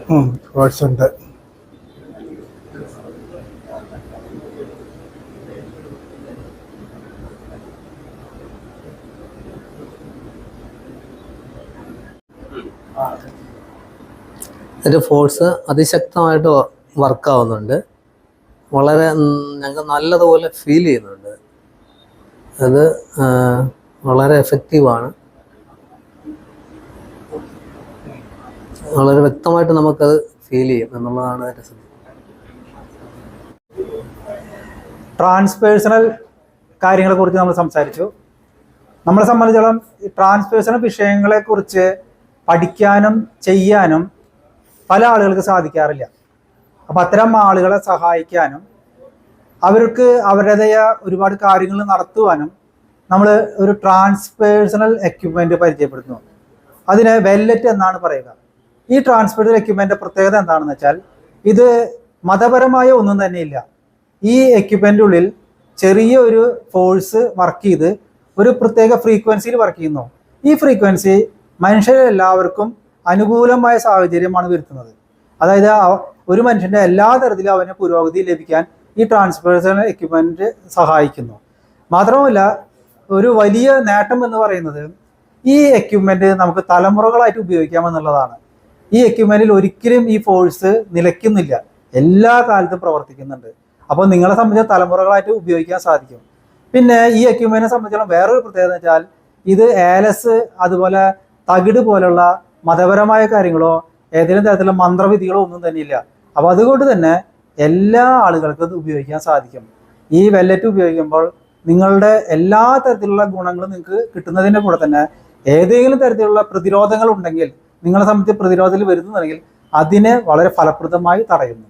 Force ഉണ്ട്. അതിൻ്റെ force അതിശക്തമായിട്ട് വർക്കാവുന്നുണ്ട്. വളരെ ഞങ്ങൾക്ക് നല്ലതുപോലെ ഫീൽ ചെയ്യുന്നുണ്ട്. അത് വളരെ എഫക്റ്റീവാണ്. വളരെ വ്യക്തമായിട്ട് നമുക്കത് ഫീൽ ചെയ്യും എന്നുള്ളതാണ് അതിൻ്റെ സത്യം. ട്രാൻസ്പേഴ്സണൽ കാര്യങ്ങളെക്കുറിച്ച് നമ്മൾ സംസാരിച്ചു. നമ്മളെ സംബന്ധിച്ചോളം ഈ ട്രാൻസ്പേഴ്സണൽ വിഷയങ്ങളെക്കുറിച്ച് പഠിക്കാനും ചെയ്യാനും പല ആളുകൾക്ക് സാധിക്കാറില്ല. അപ്പം അത്തരം ആളുകളെ സഹായിക്കാനും അവർക്ക് അവരുടേതായ ഒരുപാട് കാര്യങ്ങൾ നടത്തുവാനും നമ്മൾ ഒരു ട്രാൻസ്പേഴ്സണൽ എക്യുപ്മെൻറ്റ് പരിചയപ്പെടുത്തുന്നു. അതിന് വെല്ലറ്റ് എന്നാണ് പറയുക. ഈ ട്രാൻസ്പേഴ്സണൽ എക്യുപ്മെൻ്റ് പ്രത്യേകത എന്താണെന്ന് വെച്ചാൽ ഇത് മതപരമായ ഒന്നും തന്നെയില്ല. ഈ എക്യുപ്മെൻ്റിനുള്ളിൽ ചെറിയ ഒരു ഫോഴ്സ് വർക്ക് ചെയ്ത് ഒരു പ്രത്യേക ഫ്രീക്വൻസിയിൽ വർക്ക് ചെയ്യുന്നു. ഈ ഫ്രീക്വൻസി മനുഷ്യരെല്ലാവർക്കും അനുകൂലമായ സാഹചര്യമാണ് വരുത്തുന്നത്. അതായത് ഒരു മനുഷ്യൻ്റെ എല്ലാ തരത്തിലും അവന് പുരോഗതി ലഭിക്കാൻ ഈ ട്രാൻസ്പേഴ്സണൽ എക്യുപ്മെൻറ്റ് സഹായിക്കുന്നു. മാത്രമല്ല ഒരു വലിയ നേട്ടം എന്ന് പറയുന്നത് ഈ എക്യുപ്മെൻറ്റ് നമുക്ക് തലമുറകളായിട്ട് ഉപയോഗിക്കാമെന്നുള്ളതാണ്. ഈ എക്യുപ്മെൻറ്റിൽ ഒരിക്കലും ഈ ഫോഴ്സ് നിലയ്ക്കുന്നില്ല, എല്ലാ കാലത്തും പ്രവർത്തിക്കുന്നുണ്ട്. അപ്പോൾ നിങ്ങളെ സംബന്ധിച്ച തലമുറകളായിട്ട് ഉപയോഗിക്കാൻ സാധിക്കും. പിന്നെ ഈ എക്യുപ്മെൻറ്റിനെ സംബന്ധിച്ചിടത്തോളം വേറൊരു പ്രത്യേകത എന്ന് വെച്ചാൽ ഇത് ഏലസ് അതുപോലെ തകിട് പോലുള്ള മതപരമായ കാര്യങ്ങളോ ഏതെങ്കിലും തരത്തിലുള്ള മന്ത്രവിധികളോ ഒന്നും തന്നെയില്ല. അപ്പോൾ അതുകൊണ്ട് തന്നെ എല്ലാ ആളുകൾക്കും ഇത് ഉപയോഗിക്കാൻ സാധിക്കും. ഈ വെല്ലറ്റ് ഉപയോഗിക്കുമ്പോൾ നിങ്ങളുടെ എല്ലാ തരത്തിലുള്ള ഗുണങ്ങളും നിങ്ങൾക്ക് കിട്ടുന്നതിൻ്റെ കൂടെ തന്നെ ഏതെങ്കിലും തരത്തിലുള്ള പ്രതിരോധങ്ങൾ ഉണ്ടെങ്കിൽ നിങ്ങളെ സംബന്ധിച്ച് പ്രതിരോധത്തിൽ വരുന്നുണ്ടെങ്കിൽ അതിനെ വളരെ ഫലപ്രദമായി തടയുന്നു.